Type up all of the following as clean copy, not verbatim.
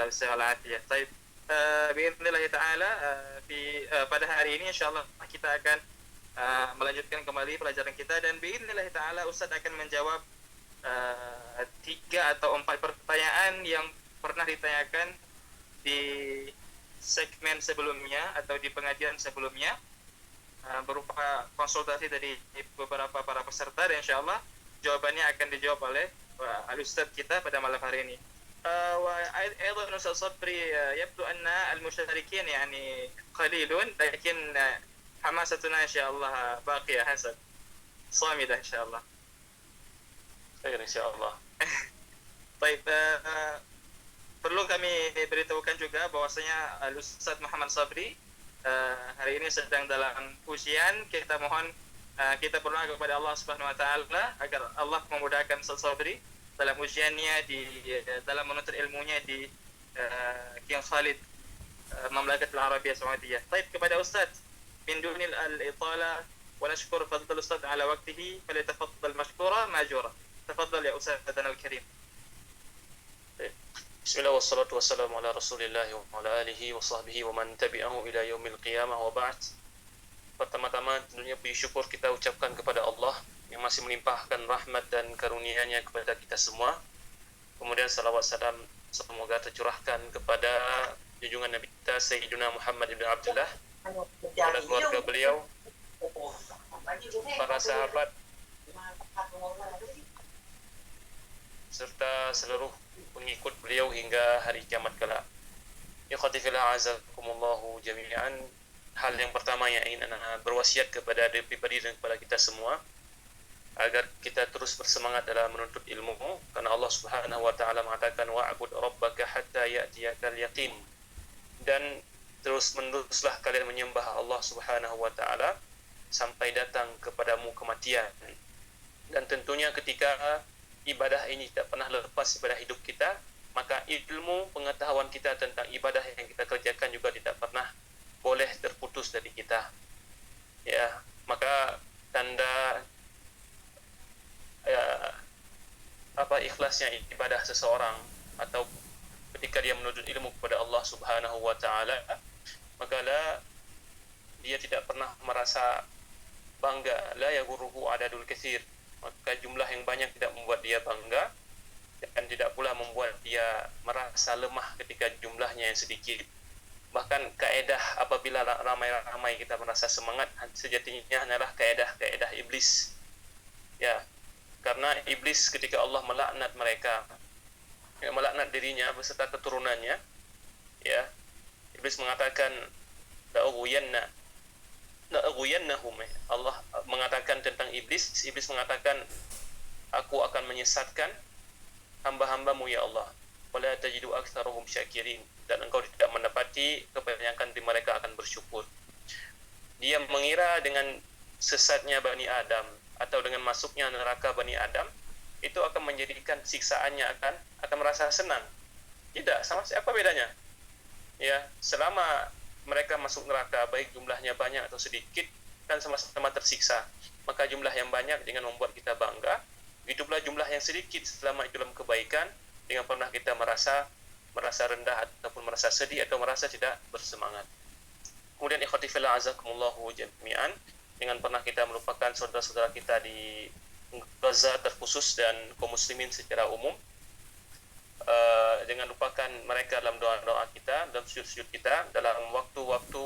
Allah bisihhat wal afiyah. Baik, باذنillah taala pada hari ini insyaallah kita akan melanjutkan kembali pelajaran kita, dan باذنillah taala Ustaz akan menjawab 3 atau 4 pertanyaan yang pernah ditanyakan di segmen sebelumnya atau di pengajian sebelumnya, berupa konsultasi dari beberapa para peserta, dan insyaallah jawabannya akan dijawab oleh al-Ustaz kita pada malam hari ini. وأيضا أستاذ صبري يبدو أن المشاركين يعني قليلون، لكن حماستنا إن شاء الله باقية حسن صامدة إن شاء الله. خير إن شاء الله. طيب, perlu kami beritahukan juga bahwasanya Ustaz Muhammad Sabri hari ini sedang dalam ujian. Kita mohon, kita berdoa kepada Allah Subhanahu wa taala agar Allah memudahkan Ustaz Sabri dalam ujiannya dalam menuntut ilmunya di King Khalid Mamlakat Al-Arabiyah Saudiyah. Baik, kepada Ustaz min dunil al-itala wa nashkur fadl Ustaz ala waqtihi falyatafaddal mashkura majura. Tafaddal ya Ustazana al-Karim. Bismillah wassalatu wassalamu ala Rasulillah wa ala alihi wa sahbihi wa man tabi'ahu ila yaumil qiyamah wa ba'd. Pertama-tama tentunya puji syukur kita ucapkan kepada Allah yang masih melimpahkan rahmat dan karunia-Nya kepada kita semua. Kemudian salawat salam semoga tercurahkan kepada junjungan Nabi kita Sayyidina Muhammad ibn Abdullah, kepada keluarga beliau, para sahabat, serta seluruh pengikut beliau hingga hari kiamat kelak. Ikhwati fillah azakumullahu jami'an. Hal yang pertama yang ingin ana berwasiat kepada diri pribadi dan kepada kita semua agar kita terus bersemangat dalam menuntut ilmu, karena Allah Subhanahu wa taala mengatakan wa'bud rabbaka hatta ya'tiyakal yaqin, dan terus-meneruslah kalian menyembah Allah Subhanahu wa taala sampai datang kepadamu kematian. Dan tentunya ketika ibadah ini tidak pernah lepas pada hidup kita, maka ilmu pengetahuan kita tentang ibadah yang kita kerjakan juga tidak pernah boleh terputus dari kita. Ya, maka tanda ikhlasnya ibadah seseorang atau ketika dia menuntut ilmu kepada Allah Subhanahu wa taala, maka dia tidak pernah merasa bangga, la yaghurruhu adadul katsir, maka jumlah yang banyak tidak membuat dia bangga dan tidak pula membuat dia merasa lemah ketika jumlahnya yang sedikit. Bahkan kaedah apabila ramai-ramai kita merasa semangat, sejatinya adalah kaedah iblis. Ya, karena iblis ketika Allah melaknat mereka, melaknat dirinya beserta keturunannya, ya, iblis mengatakan la'ughwiyannahum. Allah mengatakan tentang iblis mengatakan, aku akan menyesatkan hamba-hambamu ya Allah, wala tajidu aktsaruhum syakirin, dan engkau tidak mendapati kebanyakan dari mereka akan bersyukur. Dia mengira dengan sesatnya Bani Adam atau dengan masuknya neraka Bani Adam itu akan menjadikan siksaannya akan merasa senang. Tidak, sama siapa bedanya? Ya, selama mereka masuk neraka, baik jumlahnya banyak atau sedikit, kan sama-sama tersiksa. Maka jumlah yang banyak dengan membuat kita bangga, begitulah jumlah yang sedikit selama itu dalam kebaikan, dengan pernah kita merasa rendah ataupun merasa sedih atau merasa tidak bersemangat. Kemudian ikhwati fillah azakumullahu jami'an, dengan pernah kita melupakan saudara-saudara kita di Gaza terkhusus dan kaum muslimin secara umum, dengan lupakan mereka dalam doa-doa kita, dalam sujud-sujud kita, dalam waktu-waktu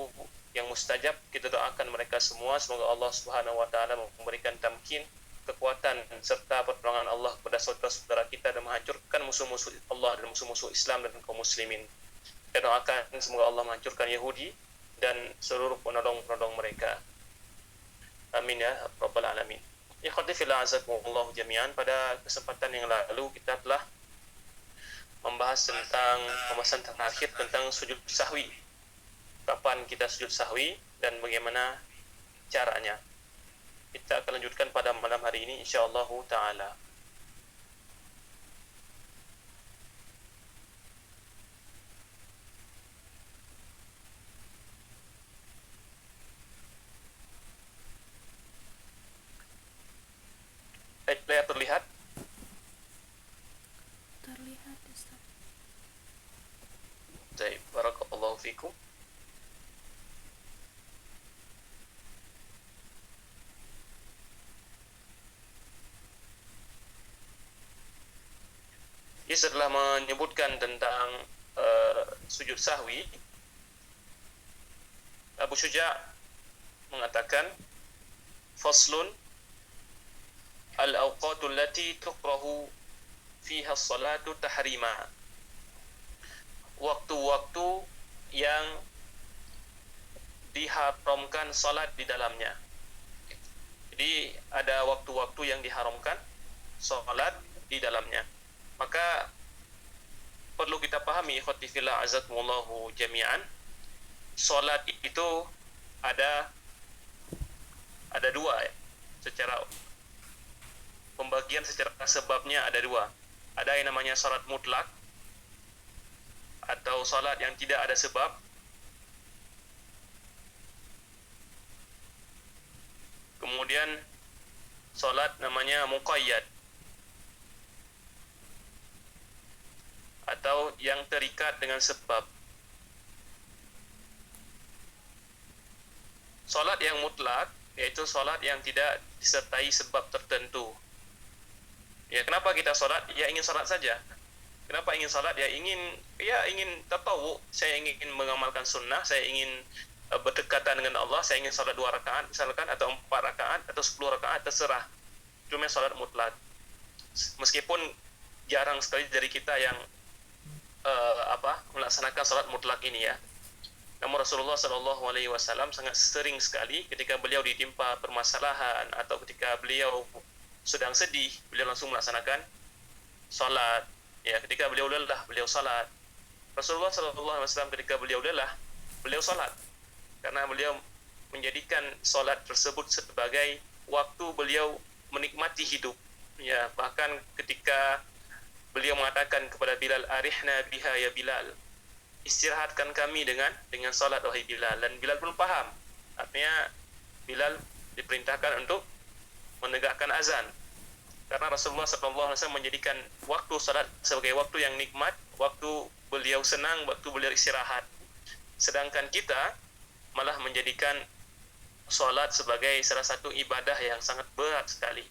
yang mustajab, kita doakan mereka semua semoga Allah Subhanahu wa taala memberikan tamkin, kekuatan serta pertolongan Allah kepada saudara-saudara kita dan menghancurkan musuh-musuh Allah dan musuh-musuh Islam dan kaum muslimin. Kita doakan semoga Allah menghancurkan Yahudi dan seluruh penolong-penolong mereka. Amin ya rabbal alamin. Ikhwati fillah azakumullah jami'an, pada kesempatan yang lalu kita telah membahas tentang pembahasan terakhir tentang sujud sahwi. Kapan kita sujud sahwi dan bagaimana caranya. Kita akan lanjutkan pada malam hari ini insyaallah taala. Layar terlihat? Terlihat, Ustaz. setelah menyebutkan tentang sujud sahwi, Abu Syuja' mengatakan faslun al-awqatul lati tukrahu fiha as-salatu tahrima, waktu-waktu yang diharamkan salat di dalamnya. Jadi ada waktu-waktu yang diharamkan salat di dalamnya. Maka perlu kita pahami ikhwati fillah azakumullahu jami'an, salat itu ada dua ya. Secara pembagian secara sebabnya ada dua. Ada yang namanya salat mutlak atau salat yang tidak ada sebab. Kemudian salat namanya muqayyad atau yang terikat dengan sebab. Salat yang mutlak yaitu salat yang tidak disertai sebab tertentu. Ya, kenapa kita salat? Ya ingin salat saja. Kenapa ingin salat? Ya ingin tatawu, saya ingin mengamalkan sunnah, saya ingin berdekatan dengan Allah, saya ingin salat 2 rakaat misalkan, atau 4 rakaat atau 10 rakaat, terserah. Itu namanya salat mutlak. Meskipun jarang sekali dari kita yang melaksanakan salat mutlak ini ya. Namun Rasulullah SAW sangat sering sekali ketika beliau ditimpa permasalahan atau ketika beliau sedang sedih, beliau langsung melaksanakan salat. Ya, ketika beliau lelah, beliau salat. Rasulullah SAW ketika beliau lelah, beliau salat. Karena beliau menjadikan salat tersebut sebagai waktu beliau menikmati hidup. Ya, bahkan ketika beliau mengatakan kepada Bilal, arihna biha ya Bilal, istirahatkan kami dengan salat wahai Bilal. Dan Bilal pun paham, artinya Bilal diperintahkan untuk menegakkan azan, karena Rasulullah SAW menjadikan waktu salat sebagai waktu yang nikmat, waktu beliau senang, waktu beliau istirahat. Sedangkan kita malah menjadikan salat sebagai salah satu ibadah yang sangat berat sekali.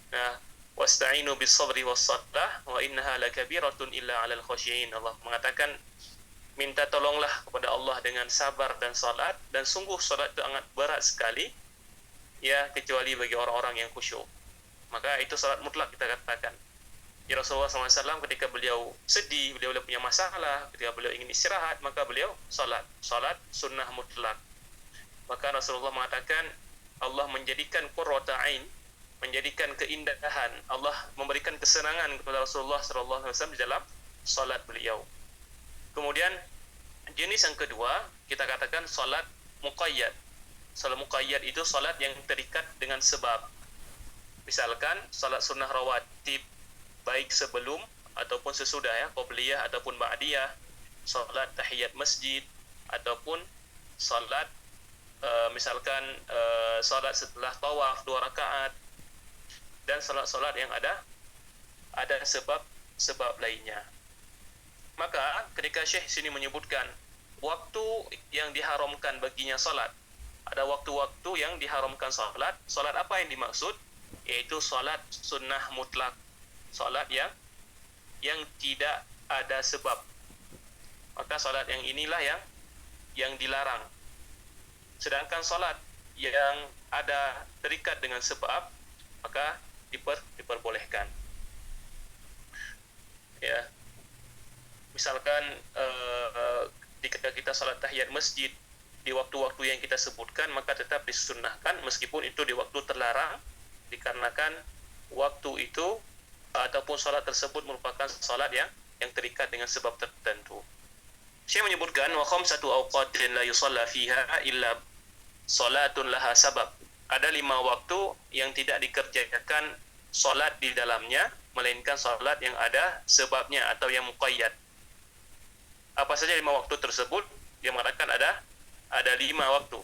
Nah, wasta'inu bis sabri was salah wa innaha lakabiratun illa 'alal khashiyin. Allah mengatakan, minta tolonglah kepada Allah dengan sabar dan salat, dan sungguh salat itu sangat berat sekali ya, kecuali bagi orang-orang yang khusyuk. Maka itu salat mutlak kita katakan. Ya, Rasulullah SAW ketika beliau sedih, beliau punya masalah, ketika beliau ingin istirahat, maka beliau salat sunnah mutlak. Maka Rasulullah mengatakan Allah menjadikan qurrata ain, menjadikan keindahan, Allah memberikan kesenangan kepada Rasulullah SAW di dalam salat beliau. Kemudian jenis yang kedua kita katakan salat muqayyad. Salat muqayyad itu salat yang terikat dengan sebab. Misalkan salat sunnah rawatib, baik sebelum ataupun sesudah ya, qabliyah ataupun ba'diyah, salat tahiyat masjid, ataupun salat misalkan salat setelah tawaf 2 rakaat, dan salat-salat yang ada sebab lainnya. Maka ketika Syekh sini menyebutkan waktu yang diharamkan baginya salat, ada waktu-waktu yang diharamkan salat. Salat apa yang dimaksud? Yaitu salat sunnah mutlak, salat yang tidak ada sebab. Maka salat yang inilah yang dilarang. Sedangkan salat yang ada terikat dengan sebab, maka diperbolehkan. Ya, misalkan ketika kita salat tahiyat masjid di waktu-waktu yang kita sebutkan, maka tetap disunnahkan meskipun itu di waktu terlarang, dikarenakan waktu itu ataupun salat tersebut merupakan salat yang terikat dengan sebab tertentu. Syekh menyebutkan wa khamsatu awqatin la yusalla fiha illa salatun laha sabab. Ada 5 waktu yang tidak dikerjakan salat di dalamnya melainkan salat yang ada sebabnya atau yang muqayyad. Apa saja 5 waktu tersebut? Dia mengatakan ada 5 waktu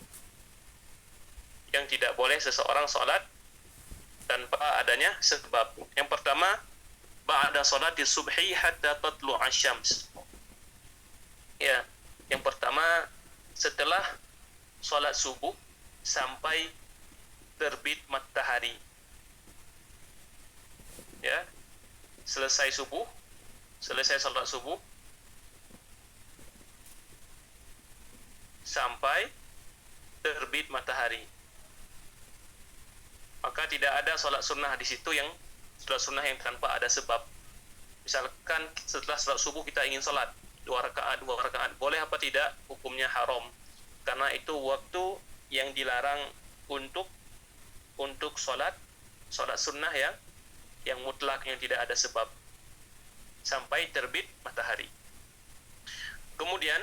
yang tidak boleh seseorang salat tanpa adanya sebab. Yang pertama, ba'da salati subhi hatta tatlu' asy-syams. Ya, yang pertama setelah salat subuh sampai terbit matahari. Ya, selesai subuh selesai salat subuh sampai terbit matahari. Maka tidak ada salat sunnah di situ yang salat sunnah yang tanpa ada sebab. Misalkan setelah salat subuh kita ingin salat 2 rakaat, boleh apa tidak? Hukumnya haram. Karena itu waktu yang dilarang untuk salat sunnah yang mutlak, yang tidak ada sebab, sampai terbit matahari. Kemudian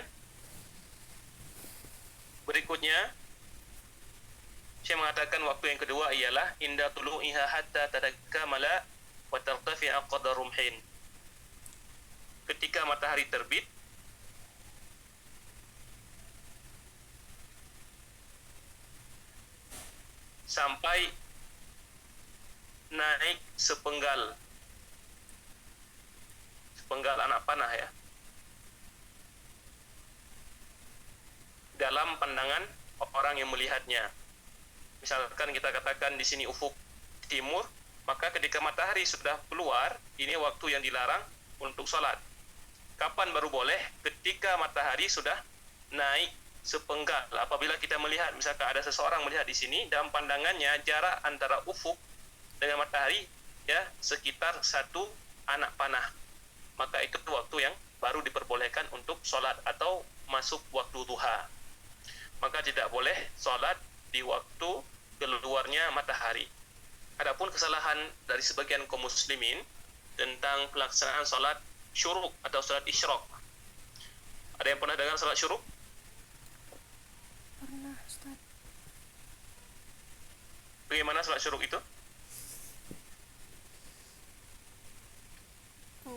berikutnya saya mengatakan waktu yang kedua ialah inda tulu'iha hatta tadakkamala wa tartafi'a qadar rumhin. Ketika matahari terbit sampai naik sepenggal anak panah ya, dalam pandangan orang yang melihatnya. Misalkan kita katakan di sini ufuk timur, maka ketika matahari sudah keluar, ini waktu yang dilarang untuk salat. Kapan baru boleh? Ketika matahari sudah naik sepenggal. Apabila kita melihat, misalkan ada seseorang melihat di sini, dalam pandangannya jarak antara ufuk dengan matahari ya sekitar 1 anak panah, maka itu waktu yang baru diperbolehkan untuk sholat atau masuk waktu duha. Maka tidak boleh sholat di waktu keluarnya matahari. Adapun kesalahan dari sebagian kaum muslimin tentang pelaksanaan sholat syuruk atau sholat isyraq. Ada yang pernah dengar sholat syuruk? Pernah, Ustaz. Bagaimana sholat syuruk itu?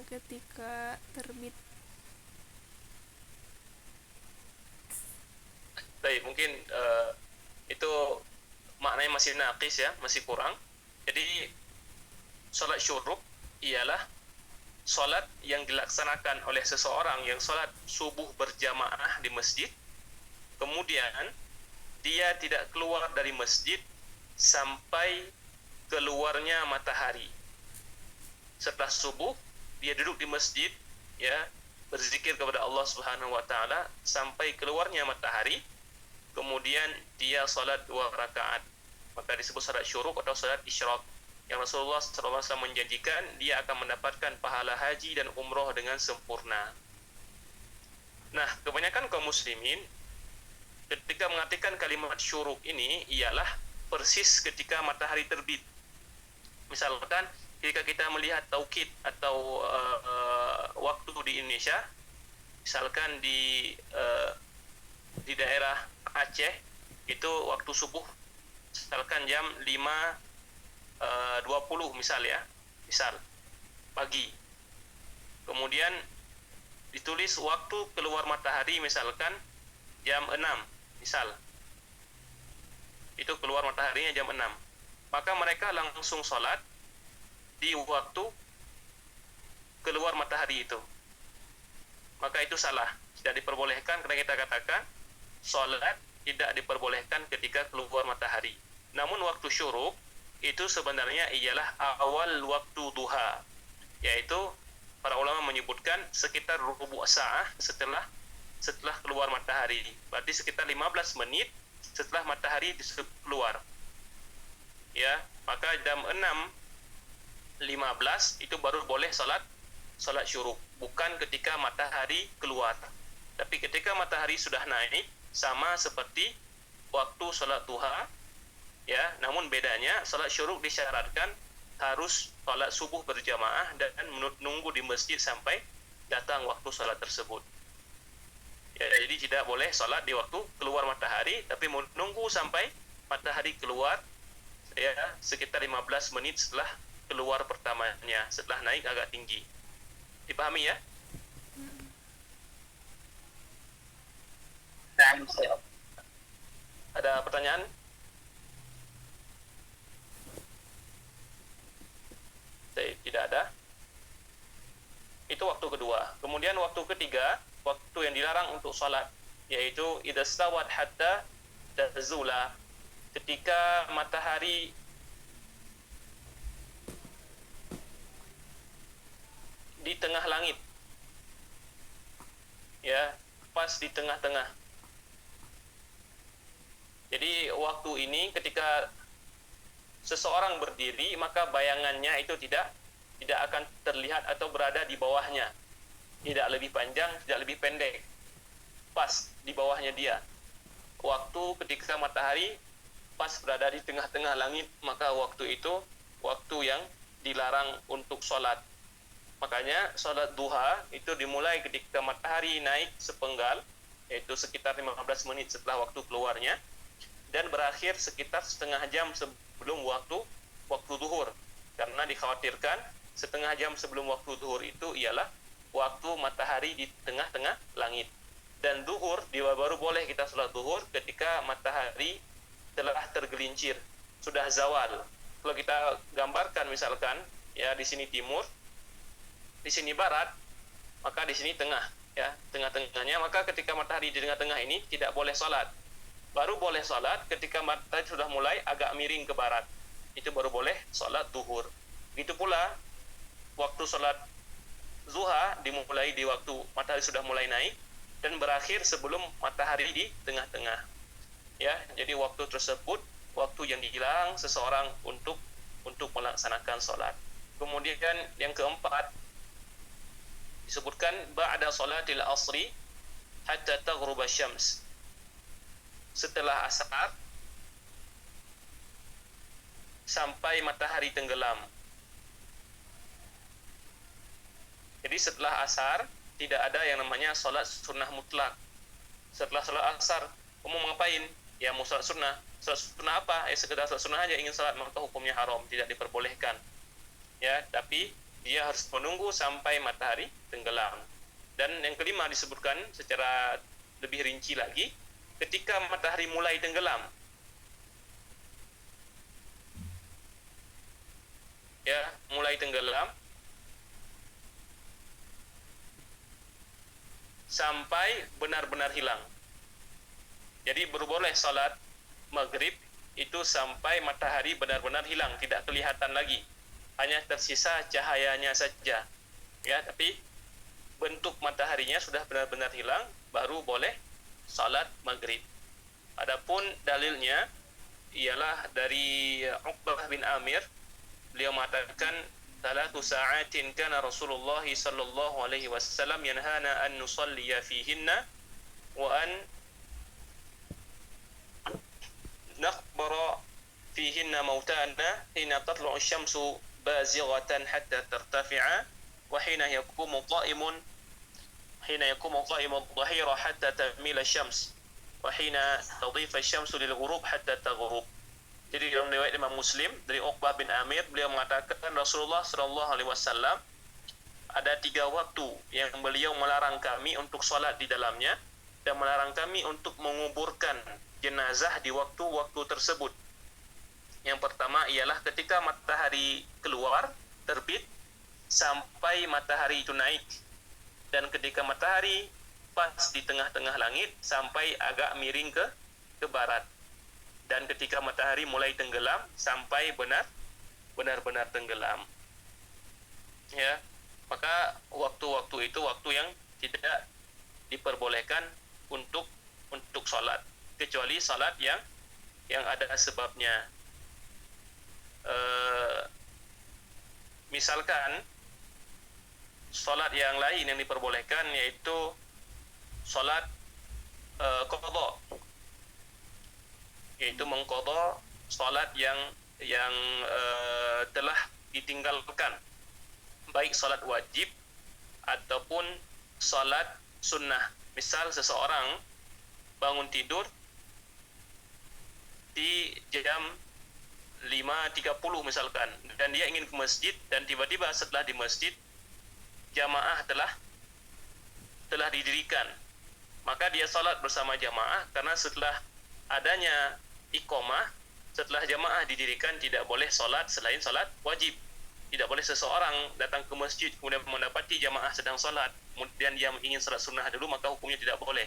Ketika terbit. Baik, mungkin itu maknanya masih naqis ya, masih kurang. Jadi sholat syuruk ialah sholat yang dilaksanakan oleh seseorang yang sholat subuh berjamaah di masjid, kemudian dia tidak keluar dari masjid sampai keluarnya matahari. Setelah subuh dia duduk di masjid ya, berzikir kepada Allah Subhanahu wa taala sampai keluarnya matahari, kemudian dia salat 2 rakaat. Maka disebut salat syuruk atau salat isyraq. Yang Rasulullah SAW menjanjikan dia akan mendapatkan pahala haji dan umroh dengan sempurna. Nah, kebanyakan kaum muslimin ketika mengartikan kalimat syuruk ini ialah persis ketika matahari terbit. Misalkan ketika kita melihat taukid atau waktu di Indonesia, misalkan di daerah Aceh itu waktu subuh misalkan jam 5.20 misal pagi. Kemudian ditulis waktu keluar matahari misalkan jam 6 misal. Itu keluar mataharinya jam 6. Maka mereka langsung sholat di waktu keluar matahari itu. Maka itu salah, tidak diperbolehkan, karena kita katakan sholat tidak diperbolehkan ketika keluar matahari. Namun waktu syuruk itu sebenarnya ialah awal waktu duha, yaitu para ulama menyebutkan sekitar rubu' sa'ah setelah keluar matahari. Berarti sekitar 15 menit setelah matahari keluar. Ya, maka jam 6.15 itu baru boleh salat syuruk, bukan ketika matahari keluar. Tapi ketika matahari sudah naik, sama seperti waktu salat duha, ya, namun bedanya salat syuruk disyaratkan harus salat subuh berjamaah dan menunggu di masjid sampai datang waktu salat tersebut. Ya, jadi tidak boleh salat di waktu keluar matahari, tapi menunggu sampai matahari keluar ya sekitar 15 menit setelah keluar pertamanya, setelah naik agak tinggi. Dipahami ya? Ada pertanyaan? Tidak ada. Itu waktu kedua. Kemudian waktu ketiga, waktu yang dilarang untuk salat, yaitu idza stawat hatta tazula, ketika matahari di tengah langit pas di tengah-tengah. Jadi waktu ini ketika seseorang berdiri, maka bayangannya itu tidak akan terlihat atau berada di bawahnya. Tidak lebih panjang, tidak lebih pendek. Pas di bawahnya dia. Waktu ketika matahari pas berada di tengah-tengah langit, maka waktu itu waktu yang dilarang untuk sholat. Makanya sholat duha itu dimulai ketika matahari naik sepenggal, yaitu sekitar 15 menit setelah waktu keluarnya, dan berakhir sekitar setengah jam sebelum waktu zuhur. Karena dikhawatirkan setengah jam sebelum waktu zuhur itu ialah waktu matahari di tengah-tengah langit. Dan zuhur, baru boleh kita sholat zuhur ketika matahari telah tergelincir, sudah zawal. Kalau kita gambarkan misalkan, ya di sini timur, di sini barat, maka di sini tengah, ya tengah-tengahnya. Maka ketika matahari di tengah-tengah ini tidak boleh sholat. Baru boleh sholat ketika matahari sudah mulai agak miring ke barat. Itu baru boleh sholat zuhur. Begitu pula waktu sholat zuha dimulai di waktu matahari sudah mulai naik dan berakhir sebelum matahari di tengah-tengah. Ya, jadi waktu tersebut waktu yang dilarang seseorang untuk melaksanakan sholat. Kemudian yang keempat disebutkan ba'da sholatil asri hatta taghruba syams. Setelah asar sampai matahari tenggelam. Jadi setelah asar tidak ada yang namanya sholat sunnah mutlak. Setelah sholat asar, kamu mau ngapain? Ya mau sholat sunnah. Sholat sunnah apa? Sekedar sholat sunnah aja, ingin sholat, maka hukumnya haram, tidak diperbolehkan. Ya, tapi dia harus menunggu sampai matahari tenggelam. Dan yang kelima disebutkan secara lebih rinci lagi, ketika matahari mulai tenggelam. Ya, mulai tenggelam sampai benar-benar hilang. Jadi baru boleh salat maghrib itu sampai matahari benar-benar hilang, tidak kelihatan lagi. Hanya tersisa cahayanya saja. Ya, tapi bentuk mataharinya sudah benar-benar hilang, baru boleh salat maghrib. Adapun dalilnya ialah dari Uqbah bin Amir. Beliau mengatakan, "Thalathu sa'atin kana Rasulullah sallallahu alaihi wasallam yanhana an nusalliya fihinna wa an naqbara fihinna mautana hina tatlu'u asy-syamsu bazighatan hatta tartafi'a wa hina yaqumu qa'imun adh-dhahira hatta tamila asy-syams wa hina tadhifa asy-syamsu lil ghurub hatta taghrub." Jadi dalam riwayat Imam Muslim dari Uqbah bin Amir, beliau mengatakan Rasulullah sallallahu alaihi wasallam ada 3 waktu yang beliau melarang kami untuk sholat di dalamnya dan melarang kami untuk menguburkan jenazah di waktu-waktu tersebut. Yang pertama ialah ketika matahari keluar, terbit, sampai matahari itu naik. Dan ketika matahari pas di tengah-tengah langit sampai agak miring ke barat. Dan ketika matahari mulai tenggelam sampai benar-benar tenggelam. Ya, maka waktu-waktu itu waktu yang tidak diperbolehkan untuk sholat, kecuali sholat yang ada sebabnya. Misalkan sholat yang lain yang diperbolehkan yaitu sholat qadha, yaitu mengqadha sholat yang telah ditinggalkan, baik sholat wajib ataupun sholat sunnah. Misal seseorang bangun tidur di jam 5.30 misalkan, dan dia ingin ke masjid, dan tiba-tiba setelah di masjid jamaah telah didirikan, maka dia salat bersama jamaah, karena setelah adanya iqamah, setelah jamaah didirikan tidak boleh salat selain salat wajib. Tidak boleh seseorang datang ke masjid kemudian mendapati jamaah sedang salat, kemudian dia ingin salat sunnah dulu, maka hukumnya tidak boleh.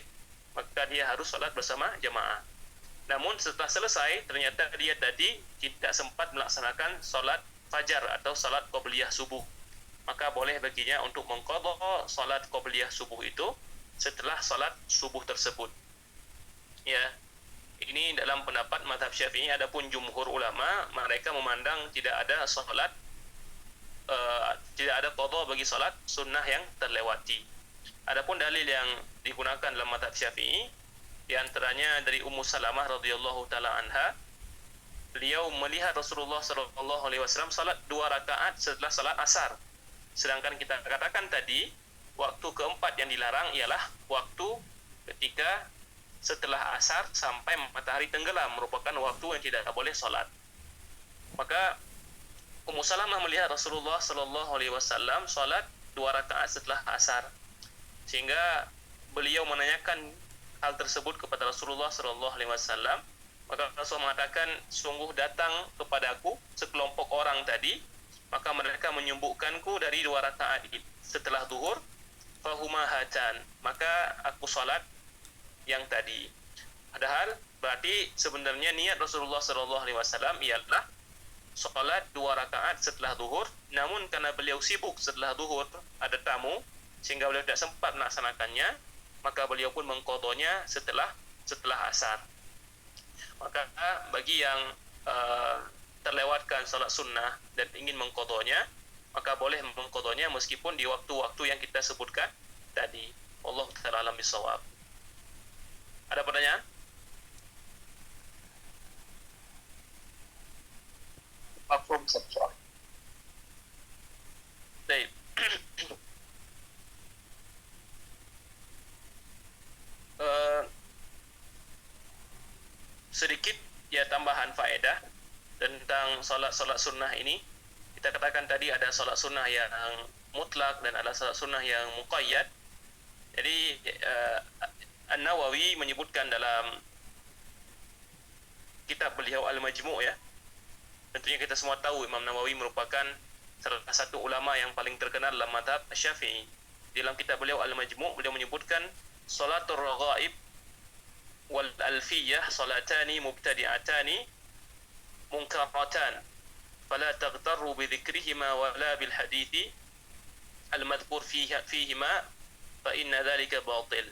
Maka dia harus salat bersama jamaah. Namun setelah selesai ternyata dia tadi tidak sempat melaksanakan salat fajar atau salat qabliyah subuh, maka boleh baginya untuk mengqadha salat qabliyah subuh itu setelah salat subuh tersebut. Ya, ini dalam pendapat mazhab Syafi'i. Adapun jumhur ulama, mereka memandang tidak ada salat tidak ada qadha bagi salat sunnah yang terlewati. Adapun dalil yang digunakan dalam mazhab Syafi'i, di antaranya dari Ummu Salamah radhiyallahu taala anha, beliau melihat Rasulullah sallallahu alaihi wasallam salat 2 rakaat setelah salat asar. Sedangkan kita katakan tadi, waktu keempat yang dilarang ialah waktu ketika setelah asar sampai matahari tenggelam, merupakan waktu yang tidak boleh salat. Maka Ummu Salamah melihat Rasulullah sallallahu alaihi wasallam salat 2 rakaat setelah asar, sehingga beliau menanyakan hal tersebut kepada Rasulullah sallallahu alaihi wasallam. Maka Rasul mengatakan, sungguh datang kepadaku sekelompok orang tadi, maka mereka menyembuhkanku dari 2 rakaat setelah zuhur, fahuma hatan, maka aku salat yang tadi. Padahal berarti sebenarnya niat Rasulullah sallallahu alaihi wasallam ialah salat 2 rakaat setelah zuhur, namun karena beliau sibuk setelah zuhur, ada tamu, sehingga beliau tidak sempat melaksanakannya, maka beliau pun mengqadanya setelah asar. Maka bagi yang terlewatkan salat sunnah dan ingin mengqadanya, maka boleh mengqadanya meskipun di waktu-waktu yang kita sebutkan tadi. Wallahu ta'ala alam bisawab. Ada pertanyaan? Mafhum Ustaz. Baik. Sedikit ya tambahan faedah tentang salat sunnah ini. Kita katakan tadi ada salat sunnah yang mutlak dan ada salat sunnah yang muqayyad. Jadi An-Nawawi menyebutkan dalam kitab beliau Al-Majmu' ya. Tentunya kita semua tahu Imam Nawawi merupakan salah satu ulama yang paling terkenal dalam mazhab Syafi'i. Dalam kitab beliau Al-Majmu', beliau menyebutkan salatul raghaib wal alfiyah salatani mubtadi'atani munkaratan fala taghtarru bi dhikrihima wala bil hadithi al-madhkur fihima fa inna dhalika batil.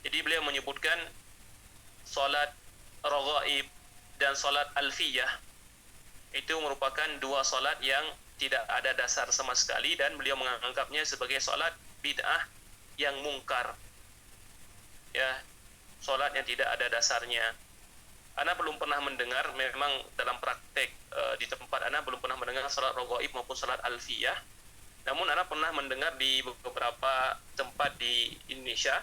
Jadi beliau menyebutkan salat raghaib dan salat alfiyah itu merupakan 2 salat yang tidak ada dasar sama sekali, dan beliau menganggapnya sebagai salat bid'ah yang mungkar. Ya, salat yang tidak ada dasarnya. Ana belum pernah mendengar, memang dalam praktek di tempat ana belum pernah mendengar salat raghaib maupun salat alfiyah. Namun ana pernah mendengar di beberapa tempat di Indonesia